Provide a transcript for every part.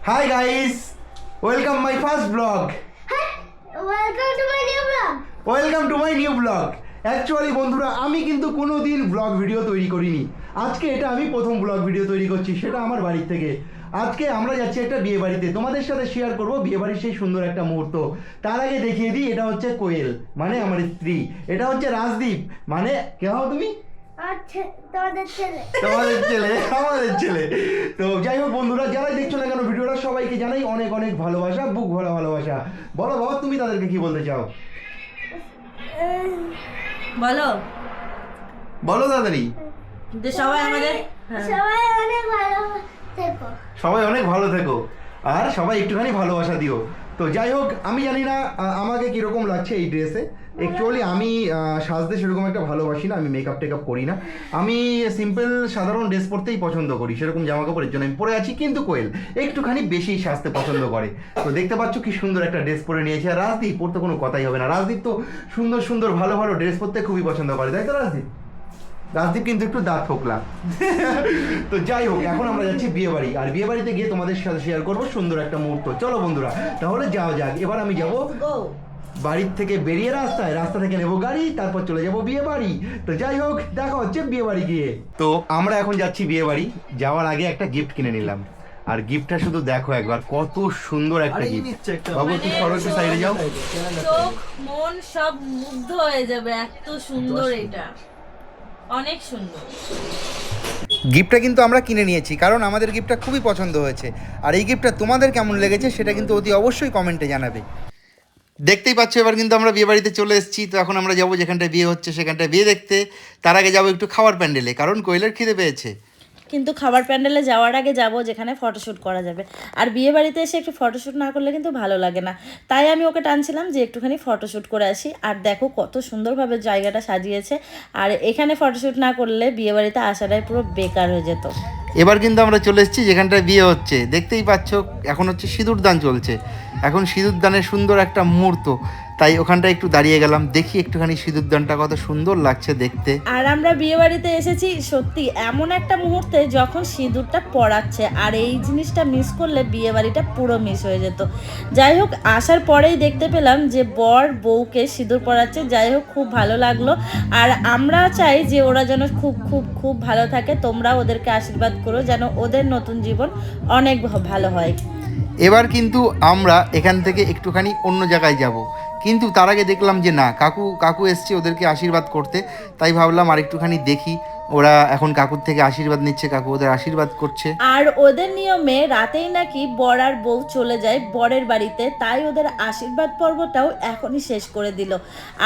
Hi guys, welcome my first vlog. Welcome to my new vlog. Welcome to my new vlog. Actually বন্ধুরা আমি কিন্তু কোনো দিন blog video তৈরি করিনি। আজকে এটা আমি প্রথম ব্লগ ভিডিও তৈরি করছি, সেটা আমার বাড়ি থেকে। আজকে আমরা যাচ্ছি একটা বিয়ে বাড়িতে, তোমাদের সাথে শেয়ার করব বিয়ে বাড়ির সেই সুন্দর একটা মুহূর্ত। তার আগে দেখিয়ে দিই, এটা হচ্ছে কোয়েল মানে আমার স্ত্রী, এটা হচ্ছে রাজদীপ মানে কে হও তুমি? তোমাদের ছেলে। তোমাদের ছেলে, আমাদের ছেলে। তো যাই হোক বন্ধুরা, যারাই দেখছো না কেন ভিডিওটা, সবাইকে জানাই অনেক অনেক ভালোবাসা, বুক ভরা ভালোবাসা। বলো বাবা, তুমি তাদেরকে কি বলতে চাও? বলো বলো তাড়াতাড়ি। যে সবাই আমাদের সবাই অনেক ভালো থেকো। সবাই অনেক ভালো থেকো আর সবাই একটুখানি ভালোবাসা দিও। তো যাই হোক, আমি জানি না আমাকে কীরকম লাগছে এই ড্রেসে। অ্যাকচুয়ালি আমি সাজতে সেরকম একটা ভালোবাসি না, আমি মেকআপ টেকআপ করি না, আমি সিম্পল সাধারণ ড্রেস পরতেই পছন্দ করি, সেরকম জামা কাপড়ের জন্য আমি পরে আছি। কিন্তু কোয়েল একটুখানি বেশি সাজতে পছন্দ করে। তো দেখতে পাচ্ছ কি সুন্দর একটা ড্রেস পরে নিয়েছে। আর রাজদীপ পরতে কোনো কথাই হবে না, রাজদীপ তো সুন্দর সুন্দর ভালো ভালো ড্রেস পরতে খুবই পছন্দ করে, তাই তো রাজদীপ? রাজদীপ কিন্তু একটু দাঁত ফোকলা। তো যাই হোক, এখন আমরা যাচ্ছি বিয়ে বাড়ি, আর বিয়ে বাড়িতে গিয়ে তোমাদের সাথে শেয়ার করবো সুন্দর একটা মুহূর্ত। চলো বন্ধুরা তাহলে যাওয়া যাক। এবার আমি যাব বাড়ির থেকে বেরিয়ে রাস্তা থেকে নেবো গাড়ি, তারপর চলে যাব বিয়ে বাড়ি। তো যাই হোক, দেখা হচ্ছে বিয়ে বাড়ি গিয়ে। তো আমরা এখন যাচ্ছি বিয়ে বাড়ি, যাওয়ার আগে একটা গিফট কিনে নিলাম। আর গিফটটা শুধু দেখো একবার, কত সুন্দর একটা গিফট। বাবু একটু সরো, একটু সাইডে যাও। চোখ মন সব মুগ্ধ হয়ে যাবে, এত সুন্দর এটা, অনেক সুন্দর। গিফটটা কিন্তু আমরা কিনে নিয়েছি, কারণ আমাদের গিফটটা খুবই পছন্দ হয়েছে। আর এই গিফটটা তোমাদের কেমন লেগেছে সেটা কিন্তু অতি অবশ্যই কমেন্টে জানাবে। দেখতেই পাচ্ছ, এবার কিন্তু আমরা বিয়ে বাড়িতে চলে এসেছি। তো এখন আমরা যাবো যেখানটায় বিয়ে হচ্ছে সেখানটায় বিয়ে দেখতে। তার আগে যাবো একটু খাওয়ার প্যান্ডেলে, কারণ কোয়েলের খিদে পেয়েছে। কিন্তু খাবার প্যান্ডেলে যাওয়ার আগে যাব যেখানে ফটোশ্যুট করা যাবে। আর বিয়ে বাড়িতে এসে একটু ফটোশ্যুট না করলে কিন্তু ভালো লাগে না, তাই আমি ওকে টানছিলাম যে একটুখানি ফটোশ্যুট করে আসি। আর দেখো কত সুন্দরভাবে জায়গাটা সাজিয়েছে, আর এখানে ফটোশ্যুট না করলে বিয়ে বাড়িতে আসাটাই পুরো বেকার হয়ে যেত। এবার কিন্তু আমরা চলে এসেছি যেখানটায় বিয়ে হচ্ছে। দেখতেই পাচ্ছ এখন হচ্ছে সিঁদুর দান চলছে। এখন সিঁদুর দানের সুন্দর একটা মুহূর্ত, তাই ওখানটায় একটু দাঁড়িয়ে গেলাম, দেখি একটুখানি সিঁদুর দানটা কত সুন্দর লাগছে দেখতে। আর আমরা বিয়ে বাড়িতে এসেছি সত্যি এমন একটা মুহূর্তে যখন সিঁদুরটা পড়াচ্ছে, আর এই জিনিসটা মিস করলে বিয়ে বাড়িটা পুরো মিস হয়ে যেত। যাই হোক, আসার পরেই দেখতে পেলাম যে বর বউকে সিঁদুর পড়াচ্ছে। যাই হোক, খুব ভালো লাগলো। আর আমরা চাই যে ওরা যেন খুব খুব খুব ভালো থাকে, তোমরা ওদেরকে আশীর্বাদ করো যেন ওদের নতুন জীবন অনেক ভালো হয়। এবার কিন্তু আমরা এখান থেকে একটুখানি অন্য জায়গায় যাব, কিন্তু তার আগে দেখলাম যে না, কাকু এসছে ওদেরকে আশীর্বাদ করতে। তাই ভাবলাম আর একটুখানি দেখি, ওরা এখন কাকুর থেকে আশীর্বাদ নিচ্ছে, কাকু ওদের আশীর্বাদ করছে। আর ওদের নিয়মে রাতেই নাকি বর আর বউ চলে যায় বরের বাড়িতে, তাই ওদের আশীর্বাদ পর্বটাও এখনই শেষ করে দিল।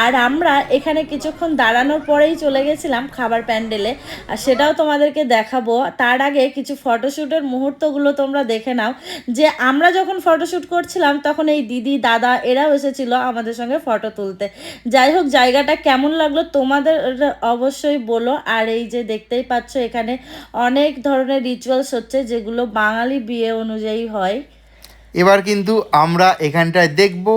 আর আমরা এখানে কিছুক্ষণ দাঁড়ানোর পরেই চলে গেছিলাম খাবার প্যান্ডেলে, আর সেটাও তোমাদেরকে দেখাবো। তার আগে কিছু ফটোশ্যুটের মুহূর্তগুলো তোমরা দেখে নাও, যে আমরা যখন ফটোশ্যুট করছিলাম তখন এই দিদি দাদা এরাও এসেছিল আমাদের সঙ্গে ফটো তুলতে। যাই হোক, জায়গাটা কেমন লাগলো তোমাদের অবশ্যই বলো। আর এই যে দেখতেই পাচ্ছ, এখানে অনেক ধরনের রিচুয়ালস হচ্ছে যেগুলো বাঙালি বিয়ে অনুযায়ী হয়। এবার কিন্তু আমরা এখানটায় দেখব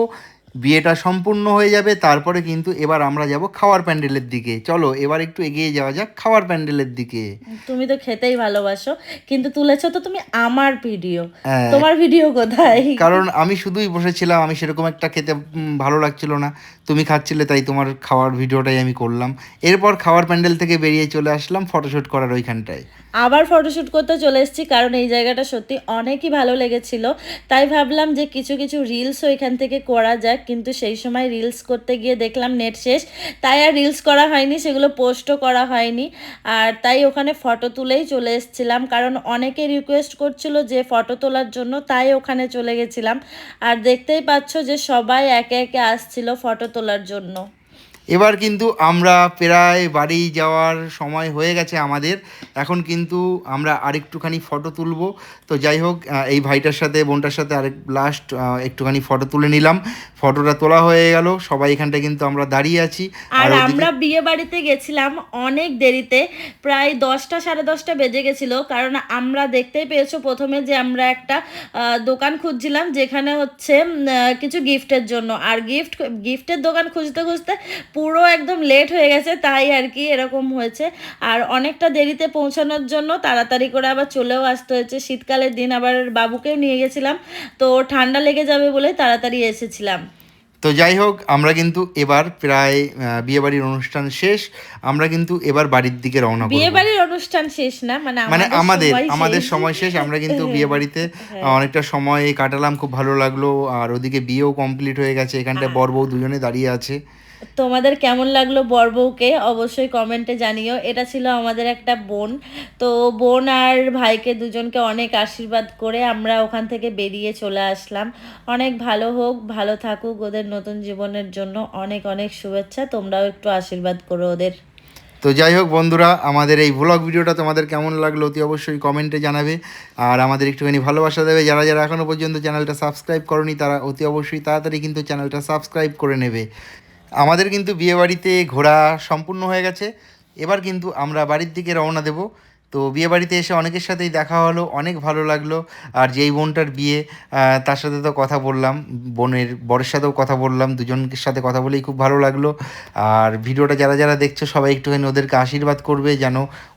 বিয়েটা সম্পূর্ণ হয়ে যাবে, তারপরে কিন্তু এবার আমরা যাব খাওয়ার প্যান্ডেলের দিকে। চলো এবার একটু এগিয়ে যাওয়া যাক খাওয়ার প্যান্ডেলের দিকে। তুমি তো খেতেই ভালোবাসো, কিন্তু তুলেছো তো তুমি আমার ভিডিও, তোমার ভিডিও কোথায়? কারণ আমি শুধুই বসেছিলাম, আমি সেরকম একটা খেতে ভালো লাগছিল না, তুমি খাচ্ছিলে, তাই তোমার খাওয়ার ভিডিওটাই আমি করলাম। এরপর খাওয়ার প্যান্ডেল থেকে বেরিয়ে চলে আসলাম ফটোশ্যুট করার ওইখানটায়। আবার ফটোশ্যুট করতে চলে এসেছি, কারণ এই জায়গাটা সত্যি অনেকই ভালো লেগেছিল। তাই ভাবলাম যে কিছু কিছু রিলসও এখান থেকে করা যাক, কিন্তু সেই সময় রিলস করতে গিয়ে দেখলাম নেট শেষ, তাই আর রিলস করা হয়নি, সেগুলো পোস্টও করা হয়নি। আর তাই ওখানে ফটো তুলেই চলে এসেছিলাম, কারণ অনেকে রিকোয়েস্ট করছিল যে ফটো তোলার জন্য, তাই ওখানে চলে গেছিলাম। আর দেখতেই পাচ্ছ যে সবাই একে একে আসছিল ফটো তোলার জন্য। এবার কিন্তু আমরা প্রায় বাড়ি যাওয়ার সময় হয়ে গেছে আমাদের, এখন কিন্তু আমরা আরেকটুখানি ফটো তুলব। তো যাই হোক, এই ভাইটার সাথে বোনটার সাথে আরেক লাস্ট একটুখানি ফটো তুলে নিলাম। ফটোটা তোলা হয়ে গেল, সবাই এখানটা কিন্তু আমরা দাঁড়িয়ে আছি। আর আমরা বিয়ে বাড়িতে গেছিলাম অনেক দেরিতে, প্রায় 10টা 10:30 বেজে গেছিলো, কারণ আমরা দেখতেই পেয়েছো প্রথমে যে আমরা একটা দোকান খুঁজছিলাম যেখানে হচ্ছে কিছু গিফটের জন্য। আর গিফটের দোকান খুঁজতে খুঁজতে পুরো একদম লেট হয়ে গেছে, তাই আর কি এরকম হয়েছে। আর অনেকটা দেরিতে পৌঁছানোর জন্য তাড়াতাড়ি করে আবার চলেও আসতে হয়েছে। শীতকালের দিন, আবার বাবুকেও নিয়ে গেছিলাম, তো ঠান্ডা লেগে যাবে বলে তাড়াতাড়ি এসেছিলাম। তো যাই হোক, আমরা কিন্তু এবার প্রায় বিয়েবাড়ির অনুষ্ঠান শেষ, আমরা কিন্তু এবার বাড়ির দিকে রওনা বিয়ে করবো। বাড়ির অনুষ্ঠান শেষ না, মানে মানে আমাদের সময় আমাদের শেষ। সময় শেষ, আমরা কিন্তু বিয়ে বাড়িতে অনেকটা সময় কাটালাম, খুব ভালো লাগলো। আর ওদিকে বিয়েও কমপ্লিট হয়ে গেছে, এখানটায় বর বউ দুজনে দাঁড়িয়ে আছে। তোমাদের কেমন লাগলো বর বউকে অবশ্যই কমেন্টে জানিও। এটা ছিল আমাদের একটা বোন, তো বোন আর ভাইকে দুজনকে অনেক আশীর্বাদ করে আমরা ওখান থেকে বেরিয়ে চলে আসলাম। অনেক ভালো হোক, ভালো থাকুক, ওদের নতুন জীবনের জন্য অনেক অনেক শুভেচ্ছা। তোমরাও একটু আশীর্বাদ করো ওদের। তো যাই হোক বন্ধুরা, আমাদের এই ভ্লগ ভিডিওটা তোমাদের কেমন লাগলো অতি অবশ্যই কমেন্টে জানাবে, আর আমাদের একটুখানি ভালোবাসা দেবে। যারা যারা এখনও পর্যন্ত চ্যানেলটা সাবস্ক্রাইব করনি তারা অতি অবশ্যই তাড়াতাড়ি কিন্তু চ্যানেলটা সাবস্ক্রাইব করে নেবে। আমাদের কিন্তু বিয়েবাড়িতে ঘোরা সম্পূর্ণ হয়ে গেছে, এবার কিন্তু আমরা বাড়ির দিকে রওনা দেব। তো বিয়েবাড়িতে এসে অনেকের সাথেই দেখা হলো, অনেক ভালো লাগলো। আর যেই বোনটার বিয়ে, তার সাথে তো কথা বললাম, বোনের বরের সাথেও কথা বললাম, দুজনের সাথে কথা বলেই খুব ভালো লাগলো। আর ভিডিওটা যারা যারা দেখছো সবাই একটুখানি ওদেরকে আশীর্বাদ করবে যেন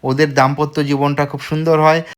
ওদের দাম্পত্য জীবনটা খুব সুন্দর হয়।